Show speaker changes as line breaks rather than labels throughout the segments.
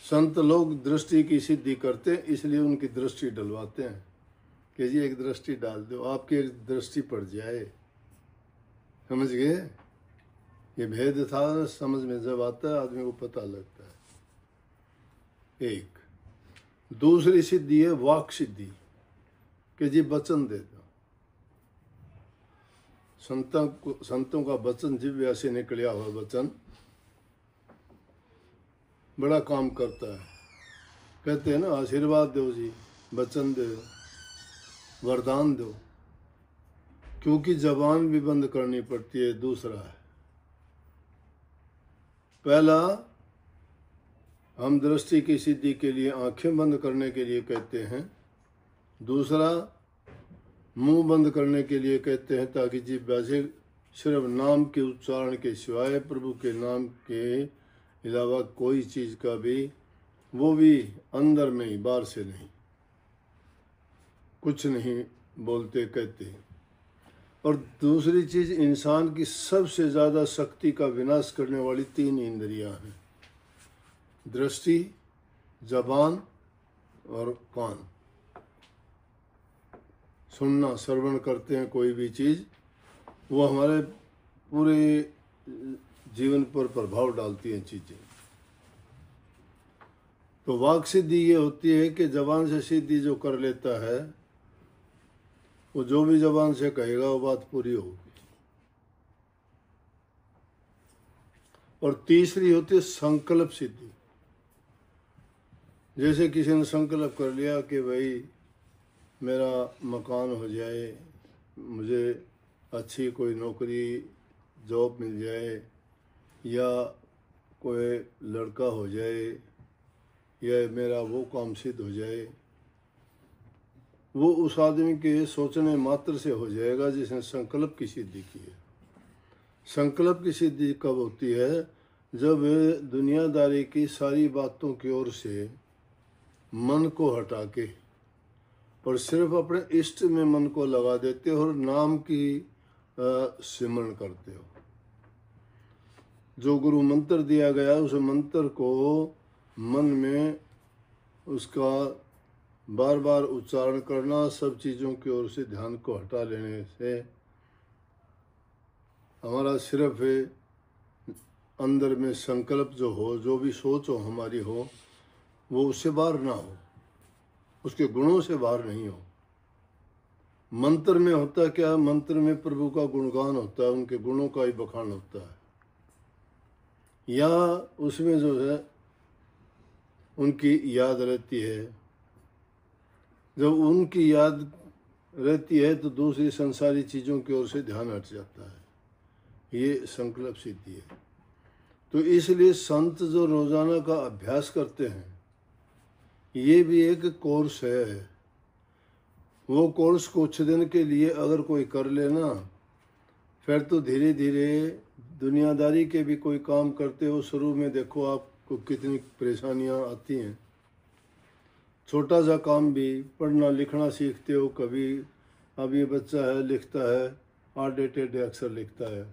संत लोग दृष्टि की सिद्धि करते हैं, इसलिए उनकी दृष्टि डलवाते हैं कि जी एक दृष्टि डाल दो, आपकी एक दृष्टि पड़ जाए। समझ गए? ये भेद था, समझ में जब आता है आदमी को पता लगता है। एक दूसरी सिद्धि है वाक सिद्धि, कि जी वचन दे दो। संतों का वचन जिव्या से निकला हुआ वचन बड़ा काम करता है। कहते हैं ना, आशीर्वाद दो जी, वचन दो, वरदान दो, क्योंकि जबान भी बंद करनी पड़ती है। दूसरा है, पहला हम दृष्टि की सिद्धि के लिए आंखें बंद करने के लिए कहते हैं, दूसरा मुंह बंद करने के लिए कहते हैं, ताकि जिह्वा से सिर्फ नाम के उच्चारण के सिवाय, प्रभु के नाम के अलावा कोई चीज़ का भी, वो भी अंदर में ही, बाहर से नहीं, कुछ नहीं बोलते कहते। और दूसरी चीज़, इंसान की सबसे ज़्यादा शक्ति का विनाश करने वाली 3 इंद्रियां हैं, दृष्टि, जबान और कान। सुनना, श्रवण करते हैं कोई भी चीज़, वो हमारे पूरे जीवन पर प्रभाव डालती हैं चीज़ें। तो वाक सिद्धि ये होती है कि जबान से सिद्धि जो कर लेता है, वो जो भी जबान से कहेगा वो बात पूरी होगी। और तीसरी होती है संकल्प सिद्धि। जैसे किसी ने संकल्प कर लिया कि भाई मेरा मकान हो जाए, मुझे अच्छी कोई नौकरी जॉब मिल जाए, या कोई लड़का हो जाए, या मेरा वो काम सिद्ध हो जाए, वो उस आदमी के सोचने मात्र से हो जाएगा जिसने संकल्प की सिद्धि की है। संकल्प की सिद्धि कब होती है? जब दुनियादारी की सारी बातों की ओर से मन को हटा के और सिर्फ अपने इष्ट में मन को लगा देते हो और नाम की सिमरण करते हो। जो गुरु मंत्र दिया गया उस मंत्र को मन में उसका बार बार उच्चारण करना, सब चीज़ों की ओर से ध्यान को हटा लेने से हमारा सिर्फ अंदर में संकल्प जो हो, जो भी सोच हो हमारी हो, वो उससे बाहर ना हो, उसके गुणों से बाहर नहीं हो। मंत्र में होता क्या? मंत्र में प्रभु का गुणगान होता है, उनके गुणों का ही बखान होता है, या उसमें जो है उनकी याद रहती है। जब उनकी याद रहती है तो दूसरी संसारी चीज़ों की ओर से ध्यान हट जाता है। ये संकल्प सिद्धि है। तो इसलिए संत जो रोजाना का अभ्यास करते हैं, ये भी एक कोर्स है। वो कोर्स कुछ दिन के लिए अगर कोई कर लेना, फिर तो धीरे धीरे दुनियादारी के भी कोई काम करते हो, शुरू में देखो आपको कितनी परेशानियां आती हैं। छोटा सा काम भी, पढ़ना लिखना सीखते हो, कभी अब ये बच्चा है लिखता है, आधे टेढ़े अक्षर लिखता है,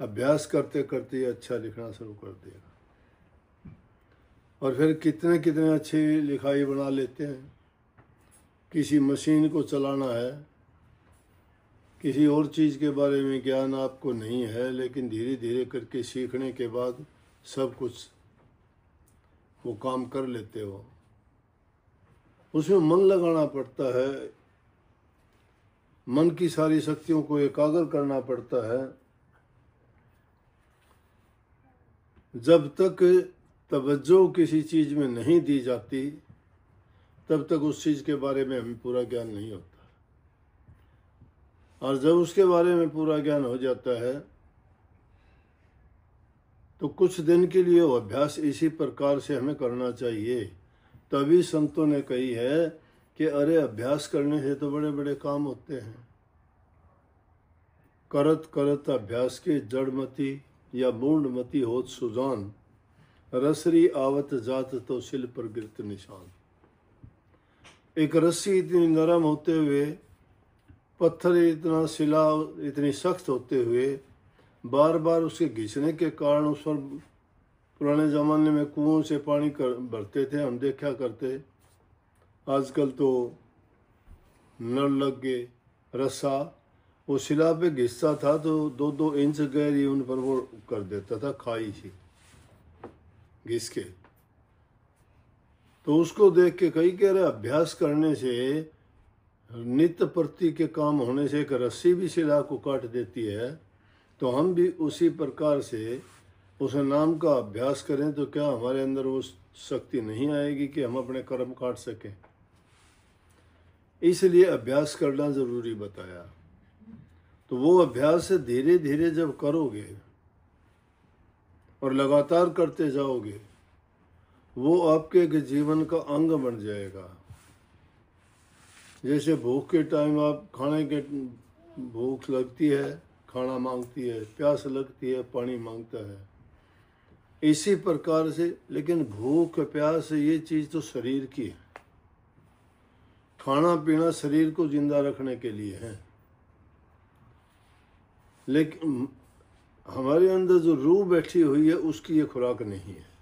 अभ्यास करते करते ये अच्छा लिखना शुरू कर देगा, और फिर कितने कितने अच्छी लिखाई बना लेते हैं। किसी मशीन को चलाना है, किसी और चीज़ के बारे में ज्ञान आपको नहीं है, लेकिन धीरे धीरे करके सीखने के बाद सब कुछ वो काम कर लेते हो। उसमें मन लगाना पड़ता है, मन की सारी शक्तियों को एकाग्र करना पड़ता है। जब तक तवज्जो किसी चीज़ में नहीं दी जाती, तब तक उस चीज़ के बारे में हमें पूरा ज्ञान नहीं होता। और जब उसके बारे में पूरा ज्ञान हो जाता है तो कुछ दिन के लिए वो अभ्यास इसी प्रकार से हमें करना चाहिए। तभी संतों ने कही है कि अरे अभ्यास करने से तो बड़े बड़े काम होते हैं। करत करत अभ्यास के जड़मती या मूढ़मती होत सुजान, रसरी आवत जात तो शिल पर गिरत निशान। एक रस्सी इतनी नरम होते हुए, पत्थर इतना, शिला इतनी सख्त होते हुए, बार बार उसके घिसने के कारण उस पर पुराने ज़माने में कुओं से पानी भरते थे, हम देखा करते। आजकल तो नल लग गए, रस्सा वो शिला पे घिसता था तो 2-2 इंच गहरी उन पर वो कर देता था, खाई सी घिस के। तो उसको देख के कई कह रहे अभ्यास करने से, नित्य प्रति के काम होने से एक रस्सी भी शिला को काट देती है, तो हम भी उसी प्रकार से उस नाम का अभ्यास करें तो क्या हमारे अंदर वो शक्ति नहीं आएगी कि हम अपने कर्म काट सकें। इसलिए अभ्यास करना जरूरी बताया। तो वो अभ्यास से धीरे धीरे जब करोगे और लगातार करते जाओगे, वो आपके जीवन का अंग बन जाएगा। जैसे भूख के टाइम आप खाने के, भूख लगती है खाना मांगती है, प्यास लगती है पानी मांगता है, इसी प्रकार से। लेकिन भूख प्यास ये चीज़ तो शरीर की है, खाना पीना शरीर को जिंदा रखने के लिए है, लेकिन हमारे अंदर जो रूह बैठी हुई है उसकी ये खुराक नहीं है।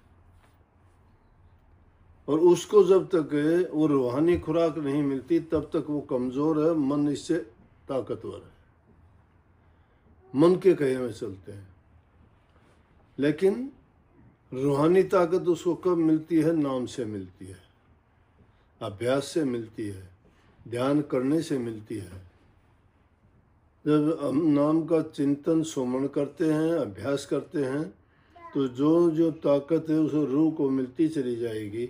और उसको जब तक वो रूहानी खुराक नहीं मिलती तब तक वो कमज़ोर है, मन इससे ताकतवर है, मन के कहे में चलते हैं। लेकिन रूहानी ताकत उसको कब मिलती है? नाम से मिलती है, अभ्यास से मिलती है, ध्यान करने से मिलती है। जब हम नाम का चिंतन सुमन करते हैं, अभ्यास करते हैं, तो जो जो ताकत है उस रूह को मिलती चली जाएगी,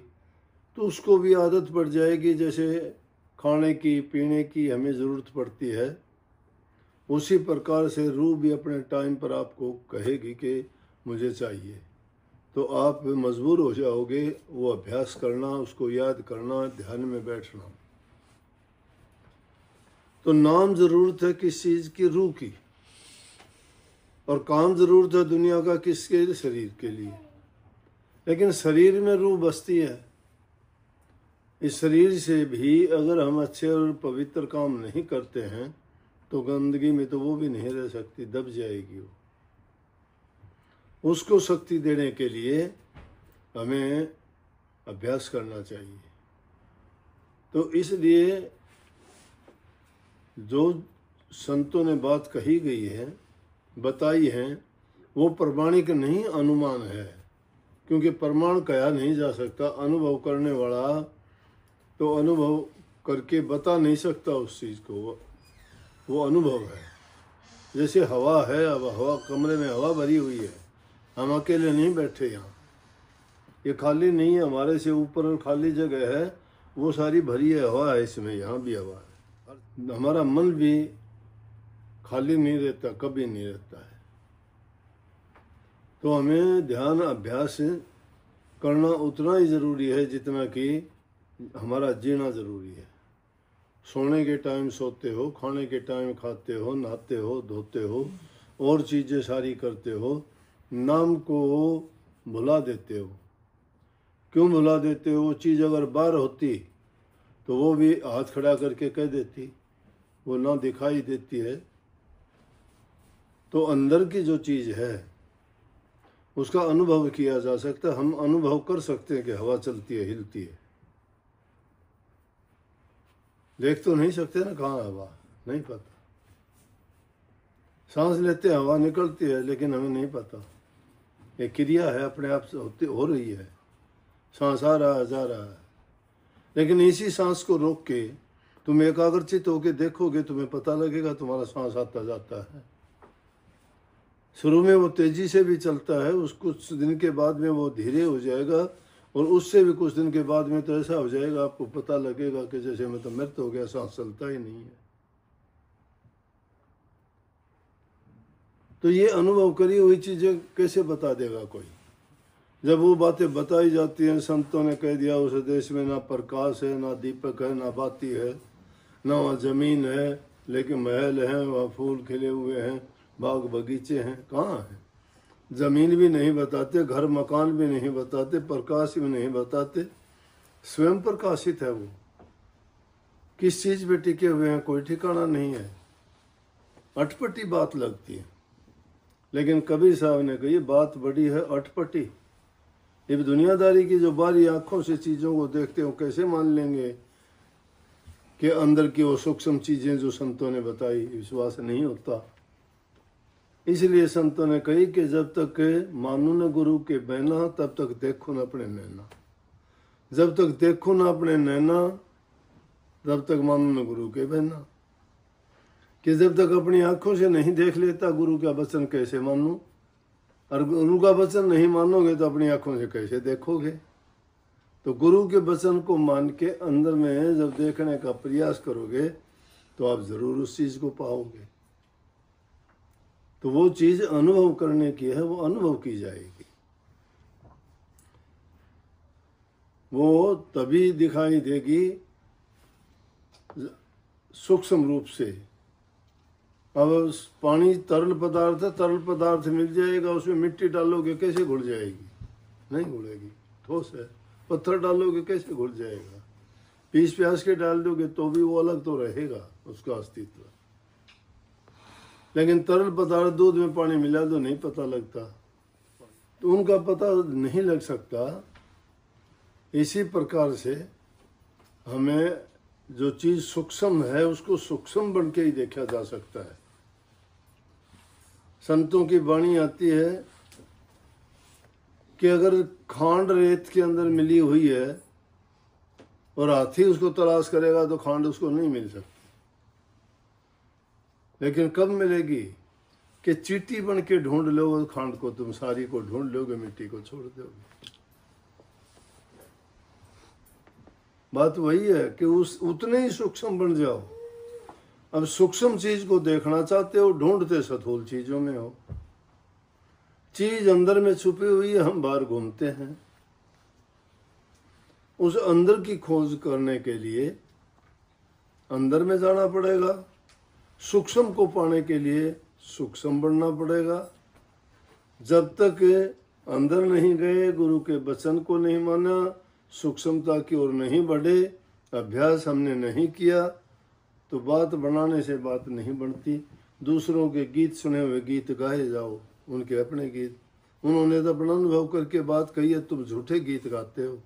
तो उसको भी आदत पड़ जाएगी। जैसे खाने की पीने की हमें ज़रूरत पड़ती है, उसी प्रकार से रूह भी अपने टाइम पर आपको कहेगी कि मुझे चाहिए, तो आप मजबूर हो जाओगे वो अभ्यास करना, उसको याद करना, ध्यान में बैठना। तो नाम ज़रूरत है किस चीज़ की? रूह की। और काम ज़रूरत है दुनिया का किसके? शरीर के लिए। लेकिन शरीर में रूह बसती है। इस शरीर से भी अगर हम अच्छे और पवित्र काम नहीं करते हैं तो गंदगी में तो वो भी नहीं रह सकती, दब जाएगी वो। उसको शक्ति देने के लिए हमें अभ्यास करना चाहिए। तो इसलिए जो संतों ने बात कही गई है, बताई है, वो प्रमाणिक नहीं, अनुमान है। क्योंकि प्रमाण कहा नहीं जा सकता, अनुभव करने वाला तो अनुभव करके बता नहीं सकता उस चीज़ को, वो अनुभव है। जैसे हवा है, अब हवा, कमरे में हवा भरी हुई है, हम अकेले नहीं बैठे यहाँ, ये खाली नहीं है, हमारे से ऊपर खाली जगह है, वो सारी भरी है, हवा है इसमें, यहाँ भी हवा है। हमारा मन भी खाली नहीं रहता, कभी नहीं रहता है। तो हमें ध्यान अभ्यास करना उतना ही ज़रूरी है जितना कि हमारा जीना ज़रूरी है। सोने के टाइम सोते हो, खाने के टाइम खाते हो, नहाते हो, धोते हो, और चीज़ें सारी करते हो, नाम को भुला देते हो। क्यों भुला देते हो? वो चीज़ अगर बाहर होती तो वो भी हाथ खड़ा करके कह देती, वो ना दिखाई देती है। तो अंदर की जो चीज़ है उसका अनुभव किया जा सकता है। हम अनुभव कर सकते हैं कि हवा चलती है, हिलती है, देख तो नहीं सकते ना कहाँ हवा, नहीं पता। सांस लेते हैं, हवा निकलती है, लेकिन हमें नहीं पता। ये क्रिया है, अपने आप से हो रही है, सांस आ रहा है, जा रहा है। लेकिन इसी सांस को रोक के तुम एकाग्रचित होके देखोगे, तुम्हें पता लगेगा तुम्हारा सांस आता जाता है। शुरू में वो तेजी से भी चलता है, उस कुछ दिन के बाद में वो धीरे हो जाएगा, और उससे भी कुछ दिन के बाद में तो ऐसा हो जाएगा, आपको पता लगेगा कि जैसे मैं तो मृत हो गया, सांस चलता ही नहीं है। तो ये अनुभव करी हुई चीज़ें कैसे बता देगा कोई? जब वो बातें बताई जाती हैं, संतों ने कह दिया उस देश में ना प्रकाश है, ना दीपक है, ना बाती है, ना वहाँ ज़मीन है, लेकिन महल हैं, वहाँ फूल खिले हुए हैं, बाग बगीचे हैं। कहाँ है? ज़मीन भी नहीं बताते, घर मकान भी नहीं बताते, प्रकाश भी नहीं बताते, स्वयं प्रकाशित है वो। किस चीज़ पे टिके हुए हैं कोई ठिकाना नहीं है, अटपटी बात लगती है। लेकिन कबीर साहब ने कही बात बड़ी है अटपटी, ये दुनियादारी की जो बारी आंखों से चीज़ों को देखते हो कैसे मान लेंगे कि अंदर की वो सूक्ष्म चीज़ें जो संतों ने बताई, विश्वास नहीं होता। इसलिए संतों ने कही कि जब तक मानो न गुरु के बहना तब तक देखो न अपने नैना। जब तक देखो न अपने नैना तब तक मानो न गुरु के बहना। कि जब तक अपनी आंखों से नहीं देख लेता गुरु का वचन कैसे मानूं, और गुरु का वचन नहीं मानोगे तो अपनी आंखों से कैसे देखोगे। तो गुरु के वचन को मान के अंदर में जब देखने का प्रयास करोगे तो आप जरूर उस चीज को पाओगे। तो वो चीज अनुभव करने की है, वो अनुभव की जाएगी। वो तभी दिखाई देगी सूक्ष्म रूप से। अब पानी तरल पदार्थ है, तरल पदार्थ मिल जाएगा, उसमें मिट्टी डालोगे कैसे घुल जाएगी? नहीं घुलेगी, ठोस है। पत्थर डालोगे कैसे घुल जाएगा? पीस प्यास के डाल दोगे तो भी वो अलग तो रहेगा उसका अस्तित्व। लेकिन तरल पदार्थ दूध में पानी मिला दो नहीं पता लगता, तो उनका पता नहीं लग सकता। इसी प्रकार से हमें जो चीज सूक्ष्म है उसको सूक्ष्म बन के ही देखा जा सकता है। संतों की वाणी आती है कि अगर खांड रेत के अंदर मिली हुई है और हाथी उसको तलाश करेगा तो खांड उसको नहीं मिल सकती। लेकिन कब मिलेगी कि चींटी बन के ढूंढ लो खांड को, तुम सारी को ढूंढ लोगे, मिट्टी को छोड़ दोगे। बात वही है कि उस उतने ही सूक्ष्म बन जाओ। अब सूक्ष्म चीज को देखना चाहते हो, ढूंढते स्थूल चीजों में हो। चीज अंदर में छुपी हुई है, हम बाहर घूमते हैं। उस अंदर की खोज करने के लिए अंदर में जाना पड़ेगा। सूक्ष्म को पाने के लिए सूक्ष्म बनना पड़ेगा। जब तक अंदर नहीं गए, गुरु के वचन को नहीं माना, सूक्ष्मता की ओर नहीं बढ़े, अभ्यास हमने नहीं किया, तो बात बनाने से बात नहीं बनती। दूसरों के गीत सुने हुए गीत गाए जाओ, उनके अपने गीत। उन्होंने तो अपना अनुभव करके बात कही है, तुम झूठे गीत गाते हो।